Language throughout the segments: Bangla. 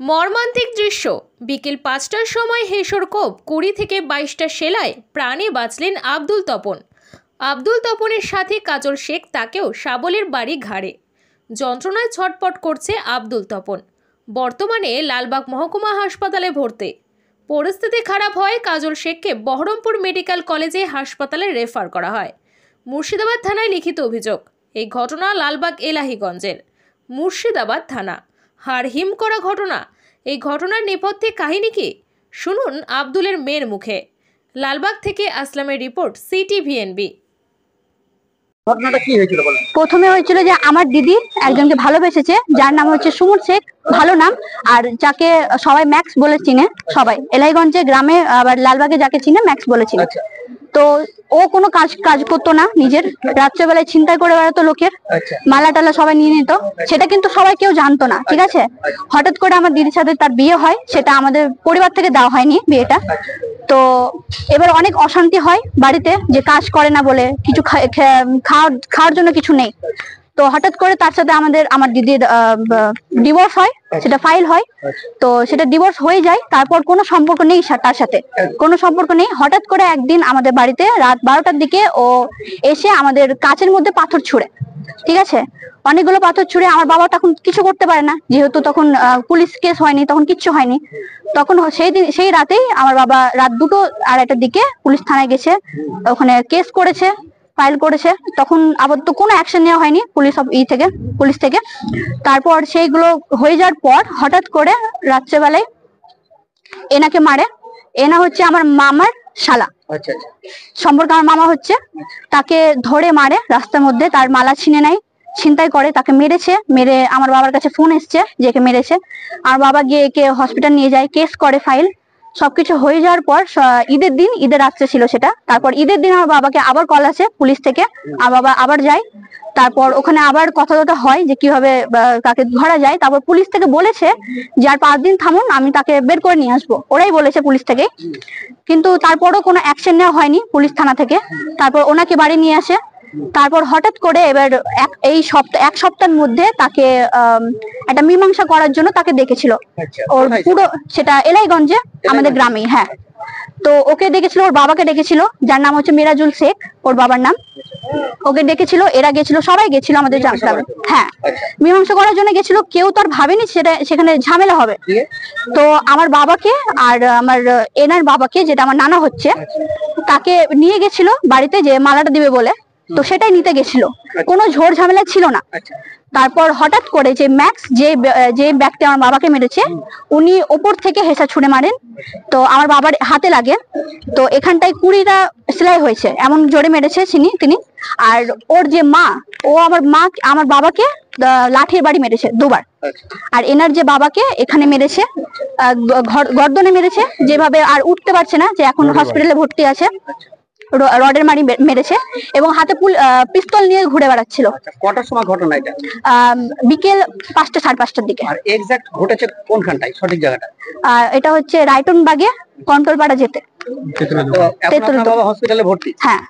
মর্মান্তিক দৃশ্য। বিকেল ৫টার সময় হেসর কোপ ২০ থেকে ২২টা সেলায় প্রাণে বাঁচলেন আব্দুল তপন। আব্দুল তপনের সাথে কাজল শেখ, তাকেও শাবলের বাড়ি ঘাড়ে। যন্ত্রণায় ছটপট করছে আব্দুল তপন। বর্তমানে লালবাগ মহকুমা হাসপাতালে ভর্তি। পরিস্থিতি খারাপ হয় কাজল শেখকে বহরমপুর মেডিকেল কলেজে হাসপাতালে রেফার করা হয়। মুর্শিদাবাদ থানায় লিখিত অভিযোগ। এই ঘটনা লালবাগ এলাহিগঞ্জের মুর্শিদাবাদ থানা। হাড় হিম করা ঘটনা। এই ঘটনার নেপথ্যে কাহিনী কি, শুনুন আব্দুলের মেয়ের মুখে। লালবাগ থেকে আসলামের রিপোর্ট, সিটিভিএনবি। ঘটনাটা কি হয়েছিল বলেন? প্রথমে হয়েছিল যে আমার দিদি একজনকে ভালোবেসেছে, যার নাম হচ্ছে সুমন শেখ, ভালো নাম, আর যাকে সবাই ম্যাক্স বলে চিনে। সবাই এলাহিগঞ্জে গ্রামে, আবার লালবাগে যাকে চিনে ম্যাক্স বলে চিনে। তো ও কোনো কাজ করতো না, নিজের রাত্রেবেলায় ছিনতাই করে বেড়াতো লোকের, মালা টালা সবাই নিয়ে নিত। সেটা কিন্তু সবাই কেউ জানতো না, ঠিক আছে। হঠাৎ করে আমার দিদির সাথে তার বিয়ে হয়, সেটা আমাদের পরিবার থেকে দেওয়া হয়নি বিয়েটা। তো এবার অনেক অশান্তি হয় বাড়িতে, যে কাজ করে না বলে, কিছু খাওয়ার জন্য কিছু নেই। তো হঠাৎ করে তার সাথে আমার দিদির ডিভোর্স হয়, সেটা ফাইল হয়। তো সেটা ডিভোর্স হয়ে যায়, তারপর কোনো সম্পর্ক নেই তার সাথে, কোনো সম্পর্ক নেই। হঠাৎ করে একদিন আমাদের বাড়িতে রাত 12টার দিকে ও এসে আমাদের কাচের মধ্যে পাথর ছুঁড়ে, ঠিক আছে, অনেকগুলো পাথর ছুঁড়ে। আমার বাবা তখন কিছু করতে পারে না, যেহেতু তখন পুলিশ কেস হয়নি, তখন কিচ্ছু হয়নি। তখন সেই রাতেই আমার বাবা রাত 2:30টার দিকে পুলিশ থানায় গেছে, ওখানে কেস করেছে, ফাইল করেছে। তখন আবার তো কোনো অ্যাকশন নেওয়া হয়নি পুলিশ থেকে। তারপর সেইগুলো হয়ে যাওয়ার পর হঠাৎ করে রাত্রেবেলায় এনাকে মারে। এনা হচ্ছে আমার মামার শালা, সম্পর্কে আমার মামা হচ্ছে। তাকে ধরে মারে রাস্তার মধ্যে, তার মালা ছিনে নেয়, ছিনতাই করে, তাকে মেরে আমার বাবার কাছে ফোন এসছে যে একে মেরেছে। আমার বাবা গিয়ে একে হসপিটাল নিয়ে যায়, কেস করে, ফাইল সবকিছু হয়ে যাওয়ার পর ঈদের রাত্রে ছিল সেটা। তারপর ঈদের দিন আমার বাবাকে আবার কল আসে পুলিশ থেকে, আমার বাবা আবার যায়। তারপর ওখানে আবার কথা হয় যে কিভাবে তাকে ধরা যায়। তারপর পুলিশ থেকে বলেছে যে আর 5 দিন থামুন, আমি তাকে বের করে নিয়ে আসবো, ওরাই বলেছে পুলিশ থেকে। কিন্তু তারপরও কোনো অ্যাকশন নেওয়া হয়নি পুলিশ থানা থেকে। তারপর ওনাকে বাড়ি নিয়ে আসে। তারপর হঠাৎ করে এবার এক সপ্তাহের মধ্যে তাকে একটা মীমাংসা করার জন্য তাকে ডেকেছিল। ওর পুরো সেটা এলাহিগঞ্জে, আমাদের গ্রামে। হ্যাঁ, তো ওকে ডেকেছিল, ওর বাবাকে ডেকেছিল, যার নাম হচ্ছে মিরাজুল শেখ, ওর বাবার নাম। ওকে ডেকেছিল, এরা গেছিল, সবাই গেছিল আমাদের গ্রামে। হ্যাঁ, মীমাংসা করার জন্য গেছিল। কেউ তো আর ভাবেনি সেখানে ঝামেলা হবে। তো আমার বাবাকে আর আমার এনার বাবাকে, যেটা আমার নানা হচ্ছে, তাকে নিয়ে গেছিল বাড়িতে, যে মালাটা দিবে বলে। তো সেটাই নিতে গেছিল, কোনো ঝড় ঝামেলা ছিল না। তারপর হঠাৎ করে যে ম্যাক্স, যে ব্যক্তি আমার বাবাকে মেরেছে, উনি ওপর থেকে হেসা ছুঁড়ে মারেন। তো আমার বাবার হাতে লাগে, তো এখানটায় 20টা সেলাই হয়েছে, এমন জোরে মেরেছে তিনি। আর ওর যে মা, ও আমার বাবাকে লাঠির বাড়ি মেরেছে 2বার। আর এনার যে বাবাকে এখানে মেরেছে, গর্দনে মেরেছে, যেভাবে আর উঠতে পারছে না, যে এখন হসপিটালে ভর্তি আছে। রডের মারি মেরেছে, এবং হাতে পিস্তল নিয়ে ঘুরে বেড়াচ্ছিল। কটার সময় ঘটনা এটা? বিকেল 5টা, 5:30টার দিকে। আর এক্সাক্ট ঘটেছে কোনখানটায়, সঠিক জায়গাটা? এটা হচ্ছে রায়টন বাগে, কন্ট্রোলপাড়া যেতে। বাবা হসপিটালে ভর্তি? হ্যাঁ।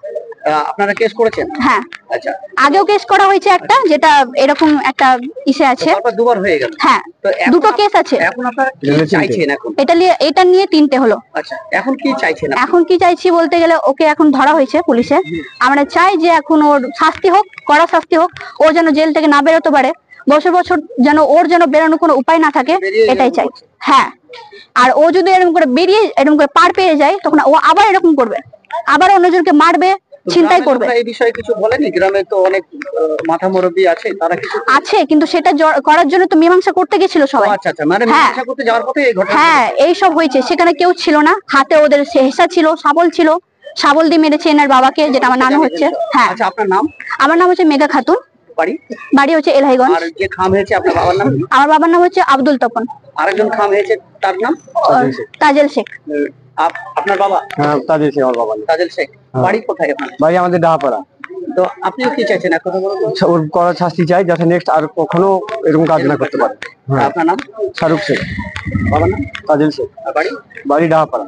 আপনারা কেস করেছেন? হ্যাঁ। আচ্ছা, আগেও কেস করা হয়েছে একটা, যেটা এরকম একটা ইসে আছে। তারপর 2বার হয়ে গেল? হ্যাঁ, 2টো কেস আছে। এখন আপনারা কি চাইছেন? এখন এটা নিয়ে 3টে হলো। আচ্ছা, এখন কি চাইছেন? এখন কি চাইছি বলতে গেলে, ওকে এখন ধরা হয়েছে পুলিশে। আমরা চাই যে এখন ওর শাস্তি হোক, কড়া শাস্তি হোক। ও যেন জেল থেকে না বেরোতে পারে, বছর যেন ওর বেরোনোর কোনো উপায় না থাকে, এটাই চাই। হ্যাঁ, আর ও যদি এরকম করে পার পেয়ে যায়, তখন ও আবার এরকম করবে, আবার অন্যজনকে মারবে, ছিনতাই করবে। এই বিষয়ে কিছু বলেনি? গ্রামে তো অনেক মাথা মুরব্বি আছে, তারা কিছু আছে, কিন্তু সেটা করার জন্য তো মীমাংসা করতে গেছিল সবাই। আচ্ছা, মানে মীমাংসা করতে যাওয়ার পথে এই ঘটনা। হ্যাঁ, এই সব হয়েছে। সেখানে কেউ ছিল না, হাতে ওদের হেসা ছিল, শাবল দিয়ে মেরেছে এনার বাবাকে, যেটা আমার নানা হচ্ছে। হ্যাঁ। আচ্ছা, আপনার নাম? আমার নাম হচ্ছে মেঘা খাতুন, বাড়ি হচ্ছে এলাহিগঞ্জ। আর যে খাম হয়েছে আপনার বাবার নাম? আমার বাবার নাম হচ্ছে আব্দুল তপন। আরেকজন খাম হয়েছে, তার নাম তাজেল শেখ। আপনার বাবা? হ্যাঁ, তাজেল শেখ আমার বাবা। তাজেল শেখ, বাড়ি কোথায় আপনার? বাড়ি আমাদের ডাহাপাড়া। তো আপনিও কি চাইছেন এখন? ওর করার শাস্তি চাই, যাতে নেক্সট আর কখনো এরকম কাজ না করতে পারে। আপনার নাম? শাহরুখ শেখ। বাবার নাম? তাজেল শেখ। বাড়ি? বাড়ি ডাহাপাড়া।